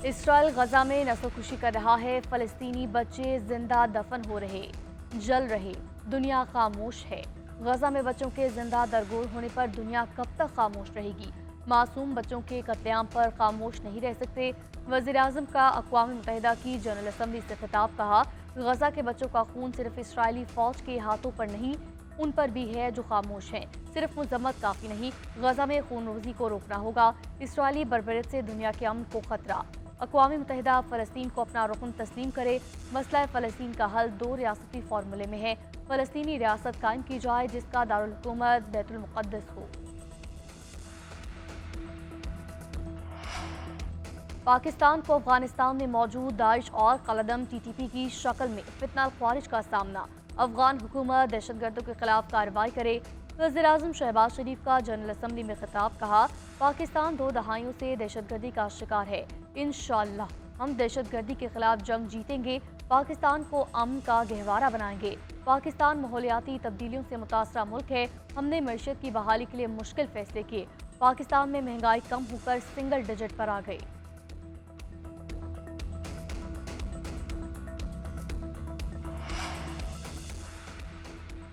Israel गजा में नस्लकुशी कर रहा है। फलस्तीनी बच्चे जिंदा दफन हो रहे, जल रहे, दुनिया खामोश है। गजा में बच्चों के जिंदा दरगोर होने पर दुनिया कब तक खामोश रहेगी? मासूम बच्चों के कत्लेआम पर खामोश नहीं रह सकते। वज़ीर-ए-आज़म का अक़वाम मुत्तहिदा की जनरल असम्बली से खिताब। कहा, गजा के बच्चों का खून सिर्फ इसराइली फौज के हाथों पर नहीं, उन पर भी है जो खामोश हैं। सिर्फ मजम्मत काफ़ी नहीं, गजा में खूनरेज़ी को रोकना होगा। इसराइली बर्बरियत से दुनिया के अमन को खतरा। अक़वाम मुत्तहिदा फ़लस्तीन को अपना रुकन तस्लीम करे। मसला फ़लस्तीन का हल 2 रियासती फार्मूले में है। फ़लस्तीनी रियासत कायम की जाए जिसका दारुल हुकूमत बैतुल मुक़द्दस हो। पाकिस्तान को अफगानिस्तान में मौजूद दाइश और कलदम टीटीपी की शक्ल में फितना ख्वारिज का सामना। अफगान हुकूमत दहशतगर्दों के खिलाफ कार्रवाई करे। वज़ीर-ए-आज़म शहबाज शरीफ का जनरल असम्बली में खिताब। कहा, पाकिस्तान 2 दहाइयों से दहशतगर्दी का शिकार है। इंशाअल्लाह हम दहशतगर्दी के खिलाफ जंग जीतेंगे। पाकिस्तान को अमन का गहवारा बनाएंगे। पाकिस्तान माहौलियाती तब्दीलियों से मुतासरा मुल्क है। हमने मईशत की बहाली के लिए मुश्किल फैसले किए। पाकिस्तान में महंगाई कम होकर सिंगल डिजिट पर आ गई।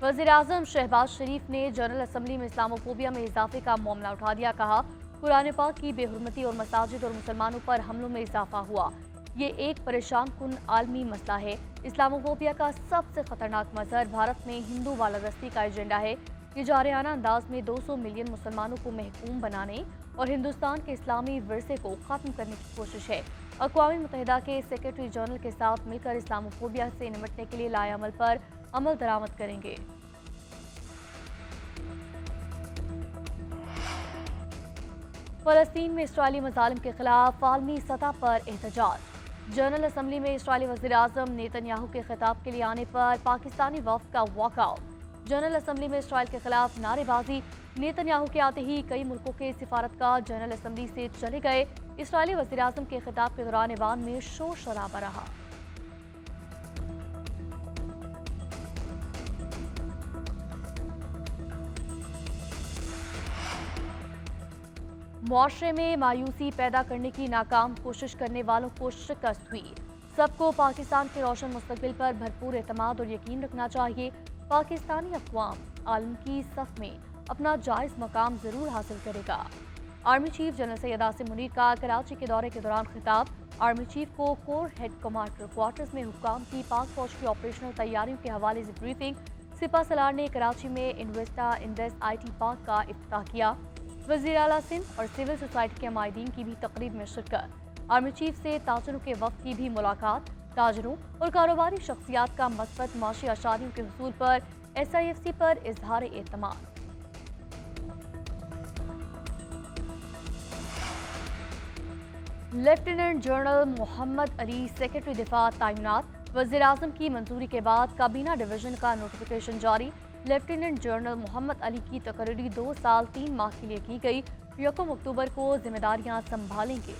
वज़ीर-ए-आज़म शहबाज शरीफ ने जनरल असम्बली में इस्लामोफोबिया में इजाफे का मामला उठा दिया। कहा, कुरान पाक की बेहुरमती और मसाजिद और मुसलमानों पर हमलों में इजाफा हुआ। ये एक परेशान कुन आलमी मसला है। इस्लामोफोबिया का सबसे खतरनाक मजहर भारत में हिंदू वालादस्ती का एजेंडा है। ये जारियाना अंदाज में 200 मिलियन मुसलमानों को महकूम बनाने और हिंदुस्तान के इस्लामी विरसे को खत्म करने की कोशिश है। अक़वाम मुत्तहिदा के सेक्रेटरी जनरल के साथ मिलकर इस्लामोफोबिया से निपटने के लिए लाए अमल पर अमल दरामद करेंगे। फ़लस्तीन में इसराइली मज़ालिम के खिलाफ आलमी सतह पर एहतजाज। जनरल असम्बली में इसराइली वज़ीर-ए-आज़म नेतन्याहू के खिताब के लिए आने पर पाकिस्तानी वफ़द का वॉकआउट। जनरल असम्बली में इसराइल के खिलाफ नारेबाजी। नेतन्याहू के आते ही कई मुल्कों के सिफारतकार जनरल असम्बली से चले गए। इसराइली वज़ीर-ए-आज़म के खिताब के दौरान ऐवान में शोर शराबा रहा। मुआशरे में मायूसी पैदा करने की नाकाम कोशिश करने वालों को शिकस्त हुई। सबको पाकिस्तान के रोशन मुस्तकबिल पर भरपूर एतमाद और यकीन रखना चाहिए। पाकिस्तानी अक़वाम आलम की सफ में अपना जायज़ मकाम ज़रूर हासिल करेगा। Army chief general Syed Asim Munir का कराची के दौरे के दौरान खिताब। आर्मी चीफ को कोर हेड कमांडर क्वार्टर्स में हुक्काम की पाक फौज की ऑपरेशनल तैयारियों के हवाले से ब्रीफिंग। सिपा सलार ने कराची में इन्वेस्टा इंडस IT पार्क का इफ्तिताह किया। वज़ीर आला सिंध और सिविल सोसाइटी के माहिदीन की भी तकरीब में शिरकत। आर्मी चीफ से ताजरों के वक्त की भी मुलाकात। ताजरों और कारोबारी शख्सियात का मस्बत माशी आशारियों के हुसूल पर SIFC पर इजहार एतमाद। Lieutenant general Mohammad Ali secretary दिफा तैनात। वज़ीर-ए-आज़म की मंजूरी के बाद काबीना डिवीजन का नोटिफिकेशन जारी। लेफ्टिनेंट जनरल मोहम्मद अली की तकर्री 2 साल 3 माह के लिए की गई। 1 अक्टूबर को जिम्मेदारियां संभालेंगे।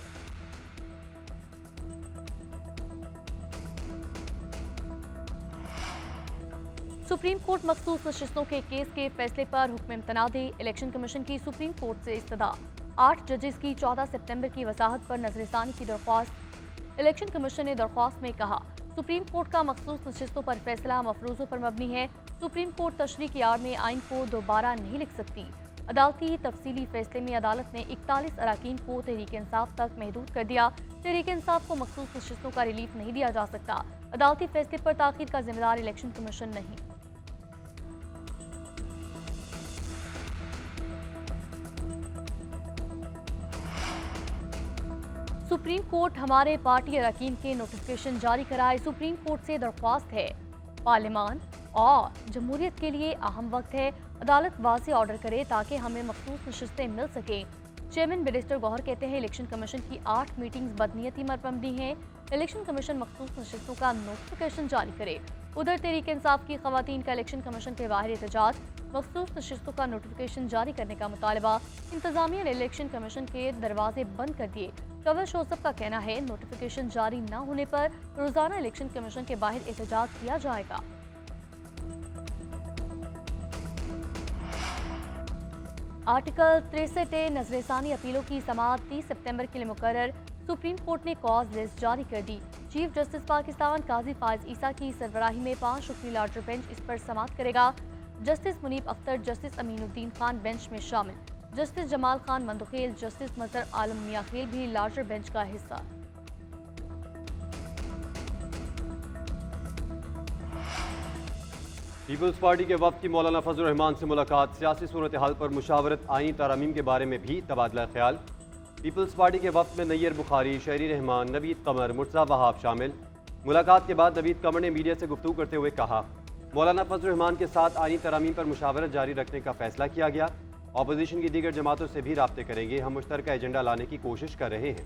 सुप्रीम कोर्ट मखसूस नशिस्तों के केस के फैसले पर हुक्म इम्तना दे। इलेक्शन कमीशन की सुप्रीम कोर्ट से इस्तदा। 8 जजेस की 14 सितंबर की वजाहत पर नजरसानी की दरख्वास्त। इलेक्शन कमीशन ने दरख्वास्त में कहा, सुप्रीम कोर्ट का मखसूस नशिस्तों पर फैसला मफरूजों पर मबनी है। सुप्रीम कोर्ट तशरीह की आड़ में आइन को दोबारा नहीं लिख सकती। अदालती तफसीली फैसले में अदालत ने 41 अराकीन को तहरीक इंसाफ तक महदूद कर दिया। तहरीक इंसाफ को मखसूस नशिस्तों का रिलीफ नहीं दिया जा सकता। अदालती फैसले पर ताखीर का जिम्मेदार इलेक्शन कमीशन नहीं। सुप्रीम कोर्ट हमारे पार्टी अरकान के नोटिफिकेशन जारी कराए। सुप्रीम कोर्ट से दरख्वास्त है, पार्लियामान और जमहूरियत के लिए अहम वक्त है। अदालत वाज़ेह ऑर्डर करे ताकि हमें मखसूस नशिस्तें मिल सकें। चेयरमैन बैरिस्टर गौहर कहते हैं, इलेक्शन कमीशन की 8 मीटिंग्स बदनीयती पर मबनी हैं। इलेक्शन कमीशन मखसूस नशिस्तों का नोटिफिकेशन जारी करे। उधर तहरीक इंसाफ की खवातीन का इलेक्शन कमीशन के बाहर एहतजाज। मखसूस नशिस्तों का नोटिफिकेशन जारी करने का मुतालबा। इंतजामिया ने इलेक्शन कमीशन के दरवाजे बंद कर दिए। कंवर शोसफ का कहना है, नोटिफिकेशन जारी न होने पर रोजाना इलेक्शन कमीशन के बाहर एहतजाज किया जाएगा। आर्टिकल 63 नजरसानी अपीलों की समाअत 30 सितंबर के लिए मुकर्रर। सुप्रीम कोर्ट ने कॉज लिस्ट जारी कर दी। चीफ जस्टिस पाकिस्तान काजी फायज ईसा की सरबराही में 5 रुकनी लार्जर बेंच इस पर समाअत करेगा। Justice Munib Akhtar, justice Aminuddin Khan bench में शामिल। जस्टिस जमाल खान मंदखेल, जस्टिस मजहर आलम मियाखेल भी लार्जर बेंच का हिस्सा। पीपल्स पार्टी के वफ्द की मौलाना फजल रहमान से मुलाकात, सियासी सूरत हाल पर मुशावरत, आईनी तरमीम के बारे में भी तबादला ख्याल। पीपल्स पार्टी के वफ्द में नैयर बुखारी, शहरी रहमान, नवीद कमर, मुर्तज़ा वहाब शामिल। मुलाकात के बाद नवीद कमर ने मीडिया से गुफ्तगू करते हुए कहा, मौलाना फजल रहमान के साथ आईनी तरमीम पर मुशावरत जारी रखने का फैसला किया गया। अपोजिशन की दीगर जमातों से भी राब्ते करेंगे। हम मुश्तरका एजेंडा लाने की कोशिश कर रहे हैं।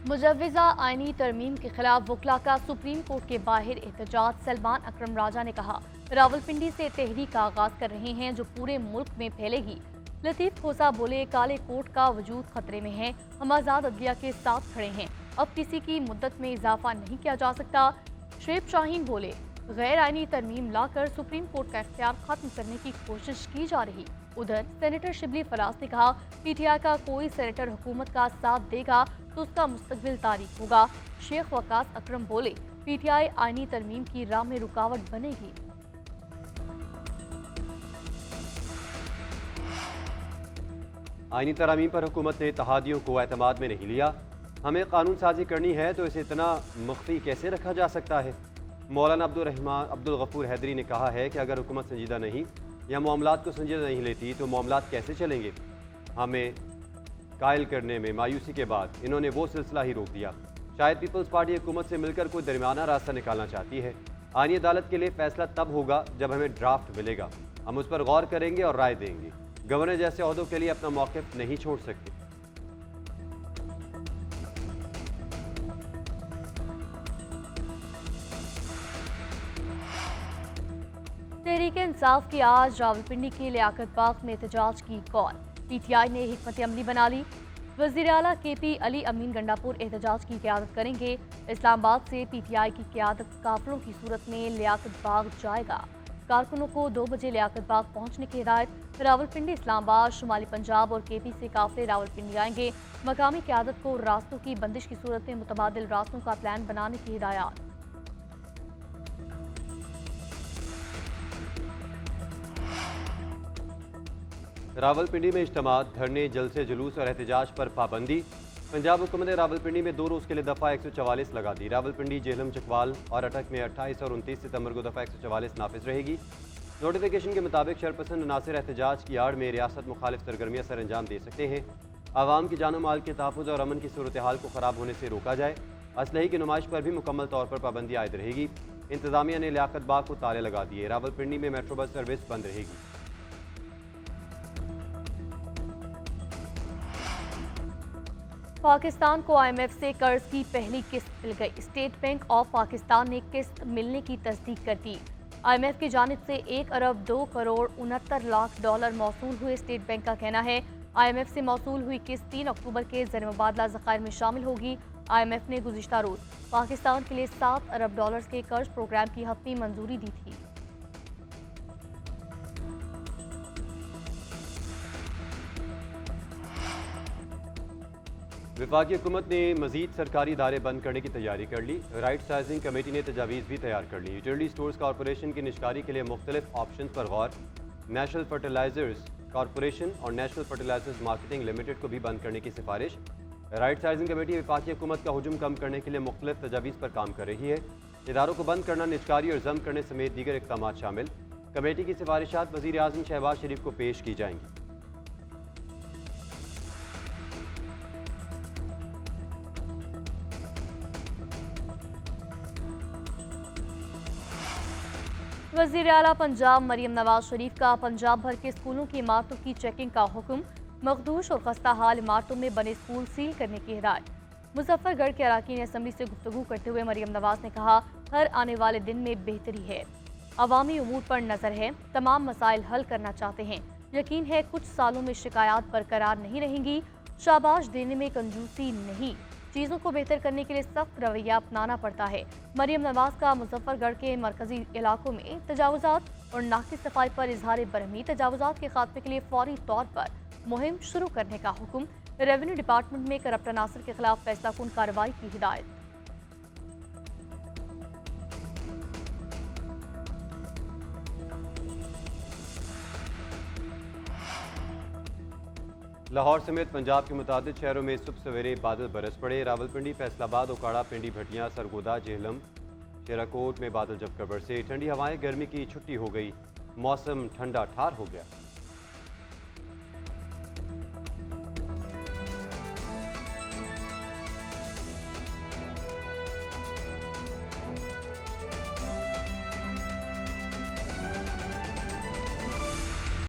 मुजव्विज़ा आईनी तरमीम के खिलाफ वकला का सुप्रीम कोर्ट के बाहर एहतजाज। सलमान अकरम राजा ने कहा, रावलपिंडी से तहरीक का आगाज कर रहे हैं जो पूरे मुल्क में फैलेगी। लतीफ खोसा बोले, काले कोर्ट का वजूद खतरे में है, हम आज़ाद अदलिया के साथ खड़े हैं, अब किसी की मुद्दत में इजाफा नहीं किया जा सकता। शेब शाहीन बोले, गैर आईनी तरमीम लाकर सुप्रीम कोर्ट का इख्तियार खत्म करने की कोशिश की जा रही। उधर सेनेटर शिबली फराज ने कहा, पीटीआई का कोई सेनेटर हुकूमत का साथ देगा तो उसका मुस्तकबिल तारीख होगा। शेख वकास अकरम बोले, पीटीआई आईनी तरमीम की राह में रुकावट बनेगी। आईनी तरमीम पर हुकूमत ने इत्तेहादियों को एतमाद में नहीं लिया। हमें कानून साजी करनी है तो इसे इतना मख्फी कैसे रखा जा सकता है। मौलाना अब्दुल गफूर हैदरी ने कहा है कि अगर हुकूमत संजीदा नहीं या मामलात को संजीदा नहीं लेती तो मामलात कैसे चलेंगे। हमें कायल करने में मायूसी के बाद इन्होंने वो सिलसिला ही रोक दिया। शायद पीपल्स पार्टी हुकूमत से मिलकर कोई दरमियाना रास्ता निकालना चाहती है। आईनी अदालत के लिए फैसला तब होगा जब हमें ड्राफ्ट मिलेगा, हम उस पर गौर करेंगे और राय देंगे। गवर्नर जैसे ओहदों के लिए अपना मौक़िफ़ नहीं छोड़ सकते। तहरीक इंसाफ की आज रावलपिंडी के लियाकत बाग में एहतजाज की कॉल। पीटीआई ने हिकमत अमली बना ली। वज़ीर आला केपी अली अमीन गंडापुर एहतजाज की क़यादत करेंगे। इस्लामाबाद से पीटीआई की क़यादत काफिलों की सूरत में लियाकत बाग जाएगा। कारकुनों को 2 बजे लियाकत बाग पहुंचने की हिदायत। रावलपिंडी, इस्लामाबाद, शुमाली पंजाब और केपी से काफिले रावलपिंडी आएंगे। मकामी क़यादत को रास्तों की बंदिश की सूरत में मुतबादिल रास्तों का प्लान बनाने की हिदायत। रावलपिंडी में इज्तिमा, धरने, जलसे, जुलूस और एहतजाज पर पाबंदी। पंजाब हुकूमत ने रावलपिंडी में 2 रोज़ के लिए दफ़ा 144 लगा दी। रावलपिंडी, जेहलम, चकवाल और अटक में 28 और 29 सितंबर को दफ़ा 144 नाफिज रहेगी। नोटिफिकेशन के मुताबिक शरपसंद अनासर एहतजाज की आड़ में रियासत मुखालिफ सरगर्मियाँ सर अंजाम दे सकते हैं। आवाम की जानो माल के तहफ़्फ़ुज़ और अमन की सूरत हाल को ख़राब होने से रोका जाए। असलहे की नुमाइश पर भी मुकम्मल तौर पर पाबंदी आयद रहेगी। इंतज़ामिया ने लियाकत बाग को ताले लगा दिए। रावलपिंडी में मेट्रो बस सर्विस बंद रहेगी। पाकिस्तान को IMF से कर्ज की पहली किस्त मिल गई। स्टेट बैंक ऑफ पाकिस्तान ने किस्त मिलने की तस्दीक कर दी। IMF की जानिब से 1 अरब 2 करोड़ 69 लाख डॉलर मौसूल हुए। स्टेट बैंक का कहना है IMF से मौसूल हुई किस्त 3 अक्टूबर के ज़र मुबादला ज़खायर में शामिल होगी। IMF ने गुज़िश्ता रोज़ पाकिस्तान के लिए 7 अरब डॉलर के कर्ज प्रोग्राम की हतमी मंजूरी दी थी। वफाकी हुकूमत ने मजीद सरकारी इदारे बंद करने की तैयारी कर ली। राइट साइजिंग कमेटी ने तजावीज़ भी तैयार कर ली। यूटिलिटी स्टोर्स कॉरपोरेशन की निष्कारी के लिए मुख्तलिफ ऑप्शन पर गौर। नेशनल फर्टिलाइजर्स कॉरपोरेशन और नेशनल फर्टिलाइजर्स मार्केटिंग लिमिटेड को भी बंद करने की सिफारिश। राइट साइजिंग कमेटी वफाकी हुकूमत का हुजूम कम करने के लिए मुख्तलिफ तजावीज़ पर काम कर रही है। इदारों को बंद करना, निजकारी और जम करने समेत दीगर इक़दाम शामिल। कमेटी की सिफारिशात वज़ीर आज़म शहबाज शरीफ को पेश की जाएंगी। वज़ीर आला पंजाब मरियम नवाज शरीफ का पंजाब भर के स्कूलों की इमारतों की चेकिंग का हुक्म। मखदूश और खस्ता हाल इमारतों में बने स्कूल सील करने की हिदायत। मुजफ्फरगढ़ के अराकीन असम्बली से गुफ्तगू करते हुए मरियम नवाज ने कहा, हर आने वाले दिन में बेहतरी है, अवामी उमूर पर नज़र है, तमाम मसाइल हल करना चाहते हैं। यकीन है कुछ सालों में शिकायत बरकरार नहीं रहेंगी। शाबाश देने में कंजूसी नहीं, चीज़ों को बेहतर करने के लिए सख्त रवैया अपनाना पड़ता है। मरियम नवाज का मुजफ्फरगढ़ के मरकजी इलाकों में तजावुजात और नाकी सफाई पर इजहार बरहमी, तजावुजात के खात्मे के लिए फौरी तौर पर मुहिम शुरू करने का हुक्म। रेवेन्यू डिपार्टमेंट में करप्ट अनासर के खिलाफ फैसला कुन कार्रवाई की हिदायत। लाहौर समेत पंजाब के मुताबिक शहरों में सुबह सवेरे बादल बरस पड़े। रावलपिंडी, फैसलाबाद, ओकाड़ा, पिंडी, भटियां, सरगोदा, जेहलम, शेराकोट में बादल जमकर बरसे। ठंडी हवाएं, गर्मी की छुट्टी हो गई, मौसम ठंडा ठार हो गया।